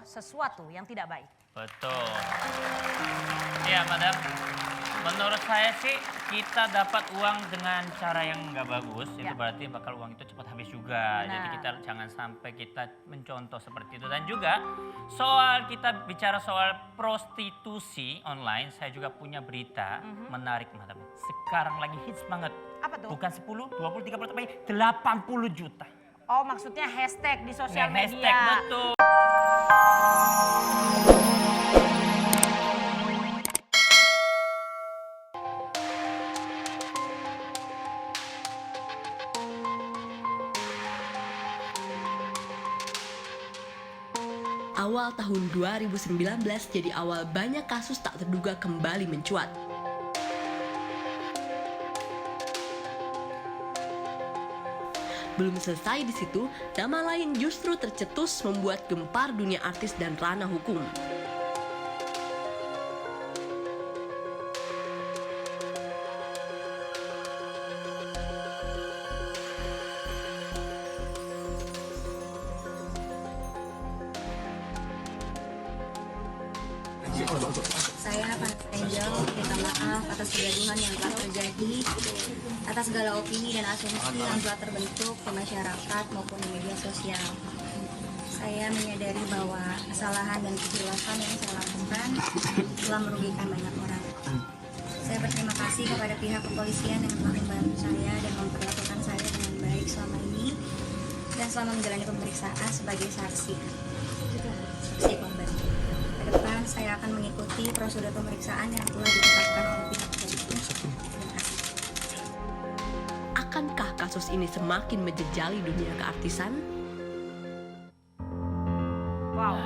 sesuatu yang tidak baik. Betul. Iya, Madam. Menurut saya sih kita dapat uang dengan cara yang nggak bagus, itu berarti bakal uang itu cepat habis juga. Jadi kita jangan sampai kita mencontoh seperti itu. Dan juga soal kita bicara soal prostitusi online, saya juga punya berita menarik, Madam. Sekarang lagi hits banget. Apa tuh? Bukan 10, 20, 30, tapi 80 juta. Oh, maksudnya hashtag di sosial media. Hashtag, betul. Awal tahun 2019 jadi awal banyak kasus tak terduga kembali mencuat. Belum selesai di situ, nama lain justru tercetus membuat gempar dunia artis dan ranah hukum. Saya Vanessa Angel minta maaf atas kegaduhan yang telah terjadi, atas segala opini dan asumsi yang telah terbentuk di masyarakat maupun di media sosial. Saya menyadari bahwa kesalahan dan kejelasan yang saya lakukan telah merugikan banyak orang. Saya berterima kasih kepada pihak kepolisian yang telah membantu saya dan memperlakukan saya dengan baik selama ini dan selama menjalani pemeriksaan sebagai saksi korban. Ke depan saya akan mengikuti prosedur pemeriksaan yang telah ditetapkan oleh pihak kepolisian. Terima kasih. Akankah kasus ini semakin menjejali dunia keartisan? Wow.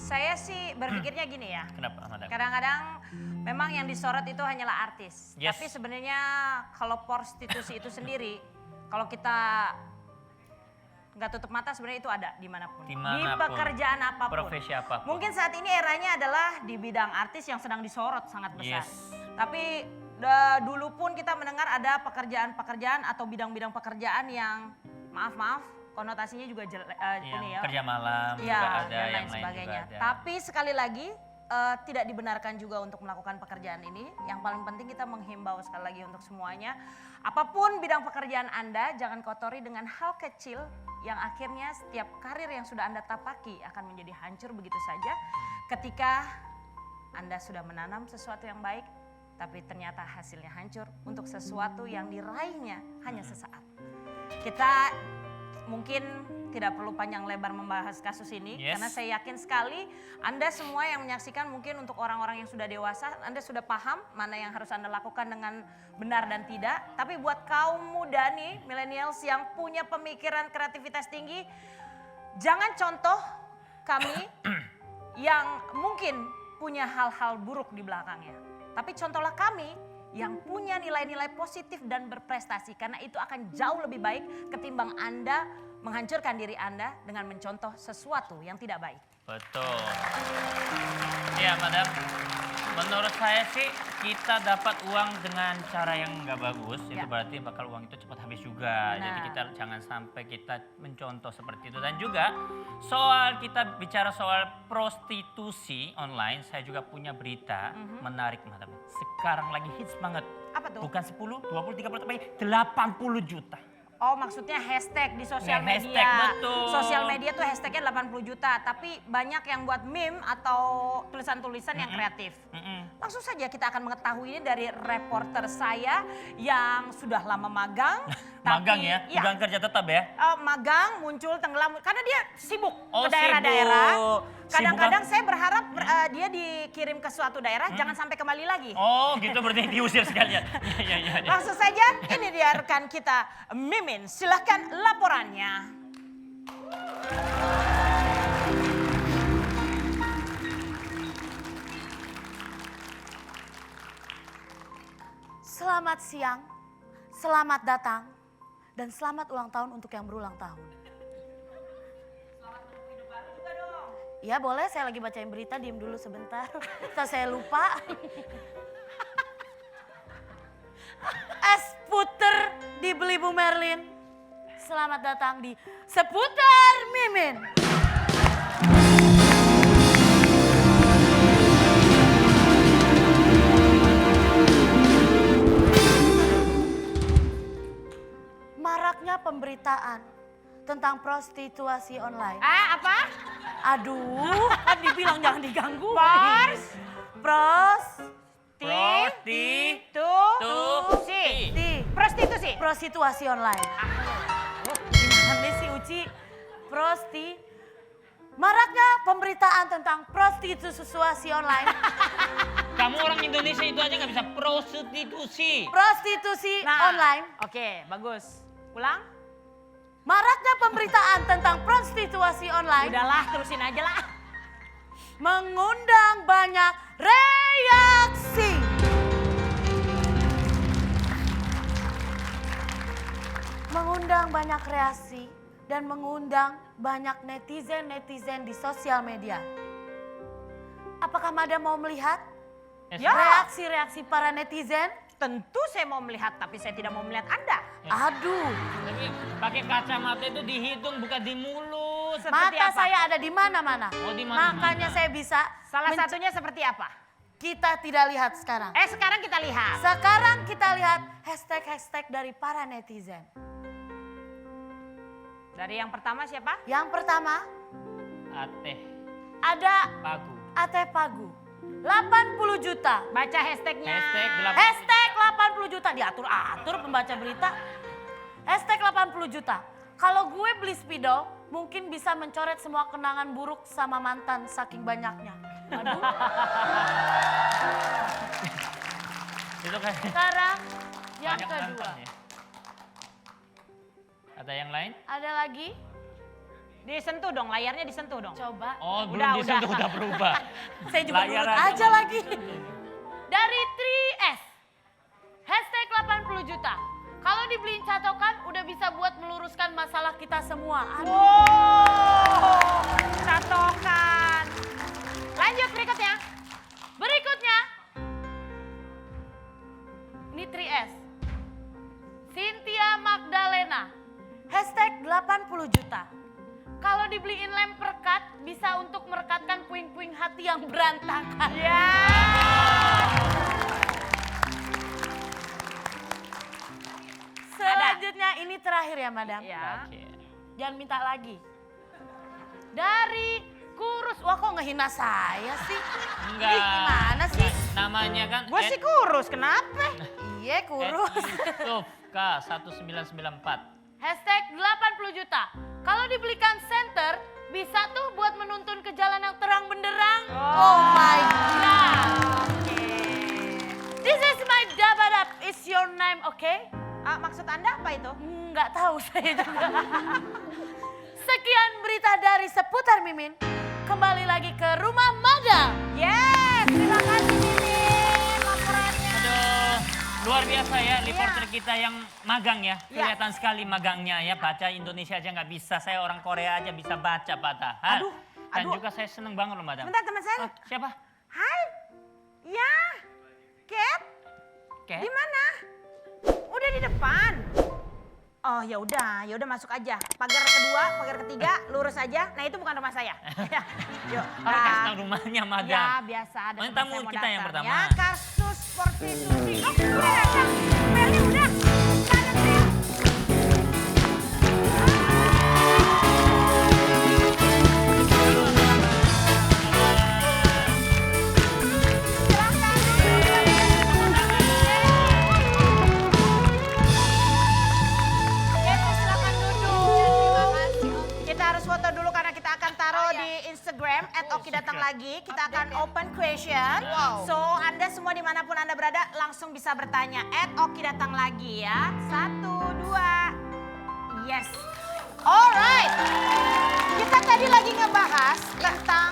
Saya sih berpikirnya gini ya. Kenapa, Madam? Kadang-kadang memang yang disorot itu hanyalah artis. Yes. Tapi sebenarnya kalau prostitusi itu sendiri, kalau kita nggak tutup mata sebenarnya itu ada dimanapun. Di pekerjaan apapun. Profesi apapun. Mungkin saat ini eranya adalah di bidang artis yang sedang disorot sangat besar. Yes. Tapi dulu pun kita mendengar ada pekerjaan-pekerjaan atau bidang-bidang pekerjaan yang maaf konotasinya juga ini ya. Kerja malam Ya, juga ada, dan yang lain lain sebagainya. juga ada. Tapi sekali lagi tidak dibenarkan juga untuk melakukan pekerjaan ini. Yang paling penting kita menghimbau sekali lagi untuk semuanya. Apapun bidang pekerjaan Anda, jangan kotori dengan hal kecil yang akhirnya setiap karir yang sudah Anda tapaki akan menjadi hancur begitu saja. Ketika Anda sudah menanam sesuatu yang baik, tapi ternyata hasilnya hancur untuk sesuatu yang diraihnya hanya sesaat. Kita mungkin tidak perlu panjang lebar membahas kasus ini, karena saya yakin sekali Anda semua yang menyaksikan, mungkin untuk orang-orang yang sudah dewasa, Anda sudah paham mana yang harus Anda lakukan dengan benar dan tidak. Tapi buat kaum muda nih, millennials yang punya pemikiran kreativitas tinggi, jangan contoh kami yang mungkin punya hal-hal buruk di belakangnya. Tapi contohlah kami yang punya nilai-nilai positif dan berprestasi, karena itu akan jauh lebih baik ketimbang Anda menghancurkan diri Anda dengan mencontoh sesuatu yang tidak baik. Betul. Iya, Madam. Menurut saya sih kita dapat uang dengan cara yang nggak bagus, itu berarti bakal uang itu cepat habis juga. Jadi kita jangan sampai kita mencontoh seperti itu. Dan juga soal kita bicara soal prostitusi online, saya juga punya berita menarik, Madam. Sekarang lagi hits banget. Apa tuh? Bukan 10, 20, 30, tapi 80 juta. Oh, maksudnya hashtag di sosial media. Hashtag, betul. Sosial media tuh hashtagnya 80 juta. Tapi banyak yang buat meme atau tulisan-tulisan yang kreatif. Langsung saja kita akan mengetahui ini dari reporter saya yang sudah lama magang. Magang ya? Bukan kerja tetap ya? Magang, muncul, tenggelam. Karena dia sibuk Oh, ke daerah-daerah. sibuk. Kadang-kadang saya berharap dia dikirim ke suatu daerah, jangan sampai kembali lagi. Oh gitu, berarti diusir sekalian. Iya. Langsung saja, ini dia rekan kita, Mimin. Silahkan laporannya. Selamat siang, selamat datang, dan selamat ulang tahun untuk yang berulang tahun. Ya boleh, saya lagi bacain berita, diem dulu sebentar. Ntar saya lupa. Es puter dibeli Bu Merlin. selamat datang di Seputar Mimin. Maraknya pemberitaan tentang prostitusi online. Apa? Aduh, kan dibilang jangan diganggu. Prostitusi. Prostitusi online. Gimana sih Uci? Maraknya pemberitaan tentang prostitusi online. Kamu orang Indonesia itu aja nggak bisa prostitusi. Prostitusi online. Oke, bagus. Ulang. Maraknya pemberitaan tentang prostitusi online. Udahlah, terusin aja lah. Mengundang banyak reaksi. Mengundang banyak reaksi dan mengundang banyak netizen di sosial media. Apakah Madam mau melihat Ya. reaksi-reaksi para netizen? Tentu saya mau melihat, tapi saya tidak mau melihat Anda. Aduh, Tapi pakai kacamata itu di hidung bukan di mulut. Seperti mata apa? saya ada di mana-mana. Oh, di mana-mana. Makanya saya bisa. Salah satunya seperti apa? Kita tidak lihat sekarang. Sekarang kita lihat. Sekarang kita lihat hashtag dari para netizen. Dari yang pertama siapa? Yang pertama Ateh ada Pagu. Ate Pagu. 80 juta. Baca hashtagnya. Hashtag 80 juta. Diatur-atur pembaca berita. Hashtag 80 juta. Kalau gue beli spidol, mungkin bisa mencoret semua kenangan buruk sama mantan saking banyaknya. Aduh. Itu kan Sekarang yang banyak kedua. mantan ya. Ada yang lain? Ada lagi? Disentuh dong, layarnya disentuh dong. Coba. Oh, belum Udah. disentuh udah berubah. Saya juga Layar nurut aja. aja lagi. Dari 3S. Hashtag 80 juta. Kalau dibeliin catokan udah bisa buat meluruskan masalah kita semua. Aduh. Wow, catokan. Lanjut berikutnya. Berikutnya. Ini 3S. Cynthia Magdalena. Hashtag 80 juta. Kalau dibeliin lem perekat bisa untuk merekatkan puing-puing hati yang berantakan. Ya. Selanjutnya ini terakhir ya Madam. Ya. Oke. Jangan minta lagi. Dari kurus. Wah kok ngehina saya sih? Enggak. Ih, gimana sih? Namanya kan Gue sih kurus, kenapa? Iya kurus. Tufka 1994. Hashtag 80 juta. Kalau dibelikan center, bisa tuh buat menuntun ke jalan yang terang benderang. Oh my God. Oke. This is my Dabarap. Is your name okay? Maksud Anda apa itu? Nggak tahu saya juga. Sekian berita dari Seputar Mimin. Kembali lagi ke rumah Madam. Yes, terima kasih Mimin laporannya. Aduh, luar biasa ya reporter kita yang magang ya. Iya. Kelihatan sekali magangnya ya. Baca Indonesia aja nggak bisa. Saya orang Korea aja bisa baca patah. Aduh, Dan aduh. juga saya seneng banget loh madam. Bentar teman saya. Siapa? Hai. Ya. Cat, Cat? di mana? Udah di depan. Oh ya udah masuk aja. Pagar kedua, pagar ketiga, lurus aja. Nah itu bukan rumah saya. Yuk. Harus kasih tahu rumahnya madam. Ya biasa ada Oh, teman tamu saya mau kita yang datang. pertama. Ya kasus prostitusi. Oh udah datang. Belnya udah. Sana Bel. Silahkan silakan duduk. Kita harus foto dulu karena kita akan taruh di Instagram @oki datang lagi. Kita akan open question. So Anda semua dimanapun Anda berada langsung bisa bertanya @oki datang lagi ya. 1, 2. Yes. Alright. Kita tadi lagi ngebahas tentang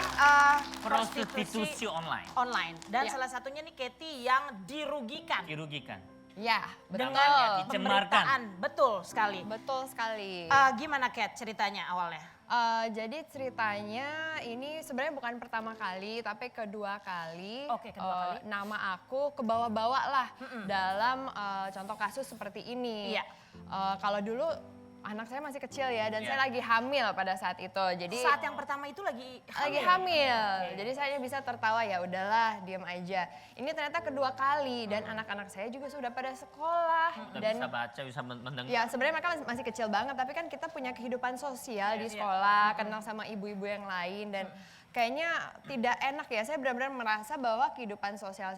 Prostitusi online. online. Dan salah satunya nih Katie yang dirugikan. Dirugikan. Ya, Dengan betul. Dicemarkan. pemberitaan. Betul sekali. Betul sekali. Gimana Kat ceritanya awalnya? Jadi ceritanya ini sebenarnya bukan pertama kali, tapi kedua kali. Oke, kedua kali. Nama aku kebawa-bawa lah dalam contoh kasus seperti ini. Iya. Kalau dulu anak saya masih kecil ya dan Iya. saya lagi hamil pada saat itu. Jadi Saat yang pertama itu lagi hamil. Jadi saya bisa tertawa, ya udahlah, diam aja. Ini ternyata kedua kali dan anak-anak saya juga sudah pada sekolah Udah dan bisa baca, bisa mendengar. ya sebenarnya mereka masih kecil banget, tapi kan kita punya kehidupan sosial di sekolah, kenal sama ibu-ibu yang lain dan kayaknya tidak enak ya. Saya benar-benar merasa bahwa kehidupan sosial